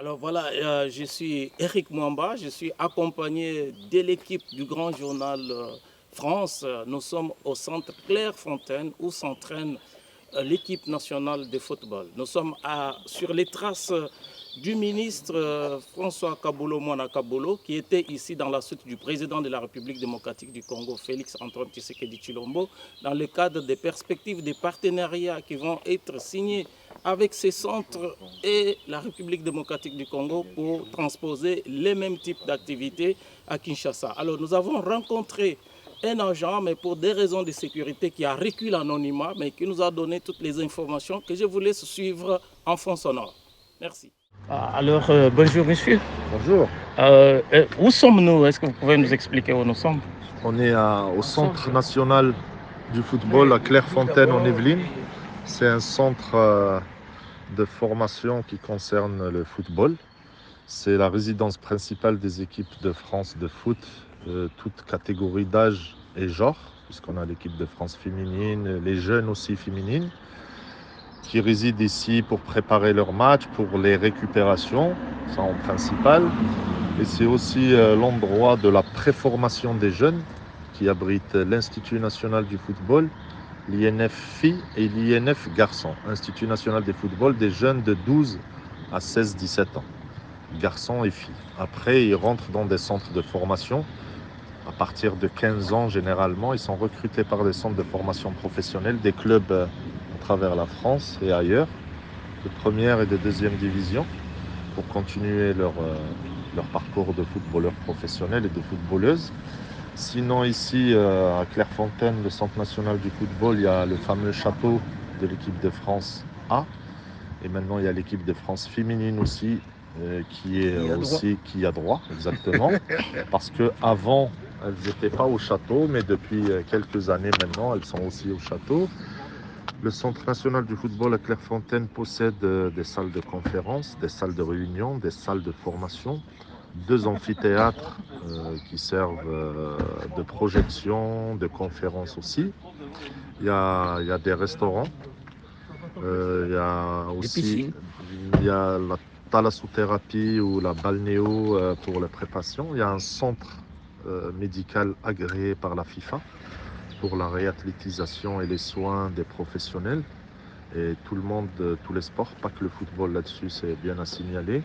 Alors voilà, je suis Eric Mwamba, je suis accompagné de l'équipe du grand journal France. Nous sommes au centre Clairefontaine où s'entraîne l'équipe nationale de football. Nous sommes sur les traces du ministre François Kaboulo Mwana Kaboulo, qui était ici dans la suite du président de la République démocratique du Congo, Félix Antoine Tshisekedi Tshilombo, dans le cadre des perspectives des partenariats qui vont être signés avec ces centres et la République démocratique du Congo pour transposer les mêmes types d'activités à Kinshasa. Alors nous avons rencontré un agent, mais pour des raisons de sécurité, qui a reculé l'anonymat, mais qui nous a donné toutes les informations que je vous laisse suivre en fond sonore. Merci. Alors, bonjour monsieur. Bonjour. Où sommes-nous? Est-ce que vous pouvez nous expliquer où nous sommes? On est au Centre national du football à Clairefontaine en Yvelines. C'est un centre de formation qui concerne le football. C'est la résidence principale des équipes de France de foot, toutes catégories d'âge et genre, puisqu'on a l'équipe de France féminine, les jeunes aussi féminines, qui résident ici pour préparer leurs matchs, pour les récupérations, ça en principal. Et c'est aussi l'endroit de la préformation des jeunes qui abrite l'Institut national du football, l'INF filles et l'INF garçons. Institut national du football des jeunes de 12 à 16-17 ans, garçons et filles. Après, ils rentrent dans des centres de formation. À partir de 15 ans, généralement, ils sont recrutés par des centres de formation professionnelle, des clubs à travers la France et ailleurs, de première et de deuxième division, pour continuer leur parcours de footballeurs professionnels et de footballeuses. Sinon ici à Clairefontaine, le Centre national du football, il y a le fameux château de l'équipe de France A. Et maintenant il y a l'équipe de France féminine aussi, qui a droit, exactement. Parce qu'avant, elles n'étaient pas au château, mais depuis quelques années maintenant, elles sont aussi au château. Le Centre national du football à Clairefontaine possède des salles de conférence, des salles de réunion, des salles de formation, 2 amphithéâtres qui servent de projection, de conférences aussi. Il y a des restaurants, il y a aussi il y a la thalassothérapie ou la balnéo pour la préparation. Il y a un centre médical agréé par la FIFA pour la réathlétisation et les soins des professionnels. Et tout le monde, tous les sports, pas que le football là-dessus, c'est bien à signaler.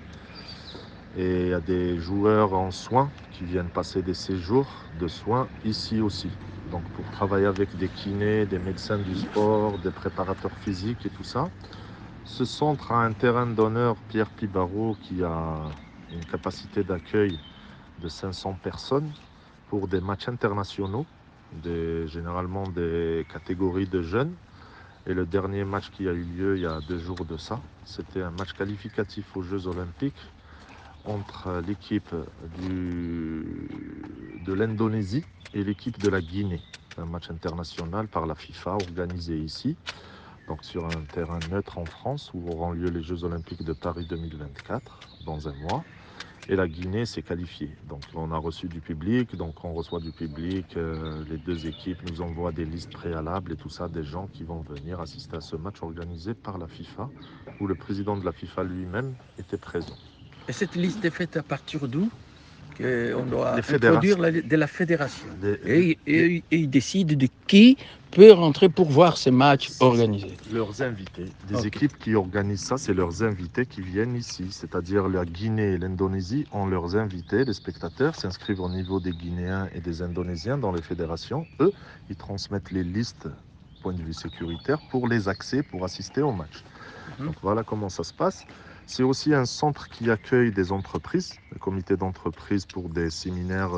Et il y a des joueurs en soins qui viennent passer des séjours de soins ici aussi. Donc pour travailler avec des kinés, des médecins du sport, des préparateurs physiques et tout ça. Ce centre a un terrain d'honneur Pierre Pibaro qui a une capacité d'accueil de 500 personnes pour des matchs internationaux, généralement des catégories de jeunes. Et le dernier match qui a eu lieu il y a 2 jours de ça, c'était un match qualificatif aux Jeux Olympiques entre l'équipe de l'Indonésie et l'équipe de la Guinée. Un match international par la FIFA organisé ici, donc sur un terrain neutre en France où auront lieu les Jeux Olympiques de Paris 2024 dans un mois. Et la Guinée s'est qualifiée. Donc on a reçu du public, donc on reçoit du public. Les 2 équipes nous envoient des listes préalables et tout ça, des gens qui vont venir assister à ce match organisé par la FIFA, où le président de la FIFA lui-même était présent. Et cette liste est faite à partir d'où? On doit Les introduire fédérations. de la fédération. Les- Et ils décident de qui peut rentrer pour voir ces matchs organisés. Leurs invités, des Ok. équipes qui organisent ça, c'est leurs invités qui viennent ici. C'est-à-dire la Guinée et l'Indonésie ont leurs invités, les spectateurs s'inscrivent au niveau des Guinéens et des Indonésiens dans les fédérations. Eux, ils transmettent les listes, point de vue sécuritaire, pour les accès, pour assister au match. Donc voilà comment ça se passe. C'est aussi un centre qui accueille des entreprises, des comités d'entreprise pour des séminaires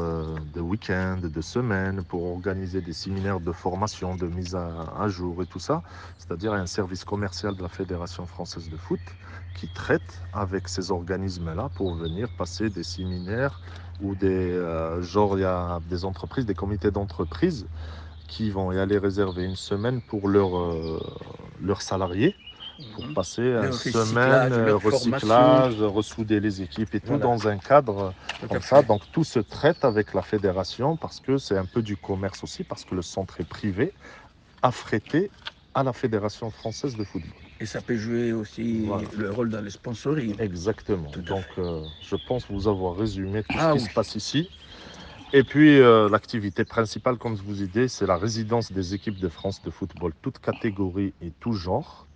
de week-end, de semaine, pour organiser des séminaires de formation, de mise à jour et tout ça. C'est-à-dire un service commercial de la Fédération française de foot qui traite avec ces organismes-là pour venir passer des séminaires ou il y a des entreprises, des comités d'entreprise qui vont y aller réserver une semaine pour leurs salariés pour passer une Leur semaine, recyclage, leur recyclage, ressouder les équipes et tout Voilà. dans un cadre comme ça. Donc tout se traite avec la fédération parce que c'est un peu du commerce aussi, parce que le centre est privé, affrété à la Fédération française de football. Et ça peut jouer aussi Voilà. le rôle dans le sponsoring. Exactement. Tout à Donc, je pense vous avoir résumé tout Ah ce qui oui. se passe ici. Et puis, l'activité principale, comme je vous ai dit, c'est la résidence des équipes de France de football, toutes catégories et tout genre.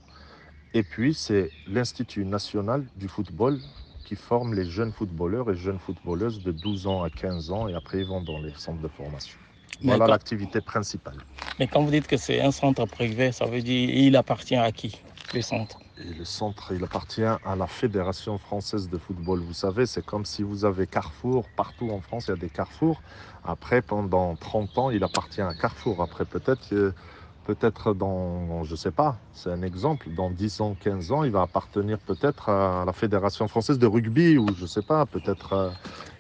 Et puis, c'est l'Institut national du football qui forme les jeunes footballeurs et jeunes footballeuses de 12 ans à 15 ans et après, ils vont dans les centres de formation. Voilà l'activité principale. Mais quand vous dites que c'est un centre privé, ça veut dire il appartient à qui, le centre? Et le centre, il appartient à la Fédération française de football. Vous savez, c'est comme si vous avez Carrefour. Partout en France, il y a des Carrefours. Après, pendant 30 ans, il appartient à Carrefour. Après, peut-être dans, je ne sais pas, c'est un exemple, dans 10 ans, 15 ans, il va appartenir peut-être à la Fédération française de rugby ou je ne sais pas, peut-être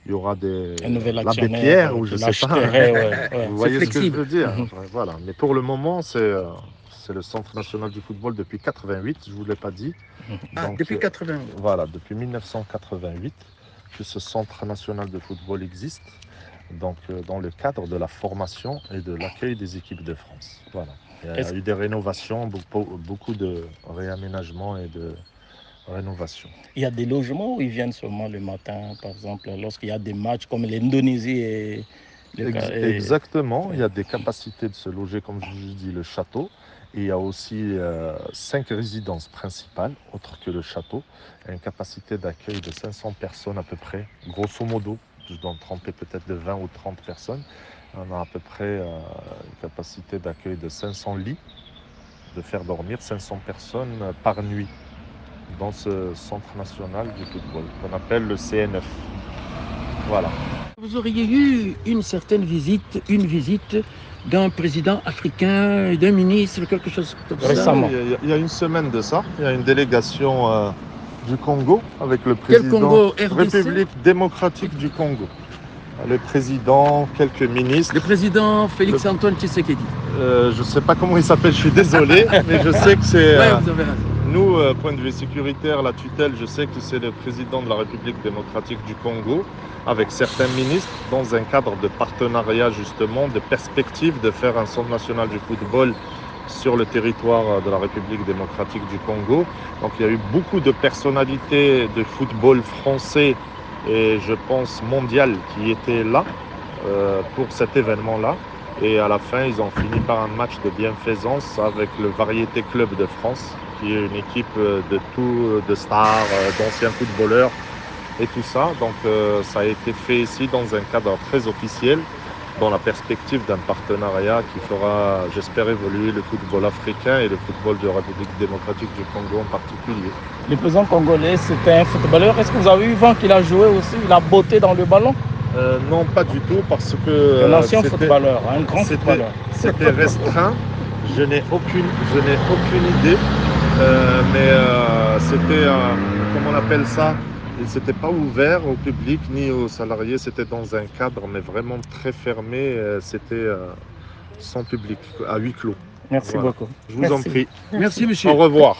il y aura Un nouvel l'abbé actionnaire Pierre ou qui je ne sais pas. l'achèterait, ouais. Vous voyez ce que je flexible. veux dire? Mhm. Voilà. Mais pour le moment, c'est le Centre national du football depuis 88, je ne vous l'ai pas dit. Ah, Donc, depuis 80. voilà, depuis 1988 que ce Centre national de football existe. Donc, dans le cadre de la formation et de l'accueil des équipes de France. Voilà. Il y a Est-ce eu des rénovations, beaucoup de réaménagements et de rénovations. qu'il y a des logements où ils viennent seulement le matin, par exemple, lorsqu'il y a des matchs comme l'Indonésie et Exactement, il y a des capacités de se loger, comme je vous dis, le château. Et il y a aussi 5 résidences principales, autres que le château, une capacité d'accueil de 500 personnes à peu près, grosso modo. Je dois me tromper peut-être de 20 ou 30 personnes. On a à peu près une capacité d'accueil de 500 lits, de faire dormir 500 personnes par nuit dans ce centre national du football qu'on appelle le CNF. Voilà. Vous auriez eu une visite d'un président africain, d'un ministre, quelque chose comme ça. Récemment. Il y a une semaine de ça, il y a une délégation du Congo avec le Quel président Congo? RDC? République démocratique du Congo. Le président, quelques ministres. Le président Félix-Antoine Tshisekedi. Je ne sais pas comment il s'appelle, je suis désolé, mais je sais que c'est... Ouais, vous avez raison. Nous, point de vue sécuritaire, la tutelle, je sais que c'est le président de la République démocratique du Congo, avec certains ministres, dans un cadre de partenariat justement, de perspective de faire un centre national du football sur le territoire de la République démocratique du Congo. Donc il y a eu beaucoup de personnalités de football français et je pense mondial qui étaient là pour cet événement-là. Et à la fin, ils ont fini par un match de bienfaisance avec le Variété Club de France, qui est une équipe de stars, d'anciens footballeurs et tout ça. Donc ça a été fait ici dans un cadre très officiel, dans la perspective d'un partenariat qui fera, j'espère, évoluer le football africain et le football de la République démocratique du Congo en particulier. Le président congolais, c'était un footballeur. Est-ce que vous avez eu vent qu'il a joué aussi? Il a botté dans le ballon? Non, pas du tout, parce que un ancien footballeur, un grand footballeur. C'était restreint. Je n'ai aucune idée, mais c'était, comment on appelle ça? Il ne s'était pas ouvert au public ni aux salariés, c'était dans un cadre, mais vraiment très fermé. C'était sans public, à huis clos. Merci Voilà. beaucoup. Je vous en prie. Merci, monsieur. Au revoir.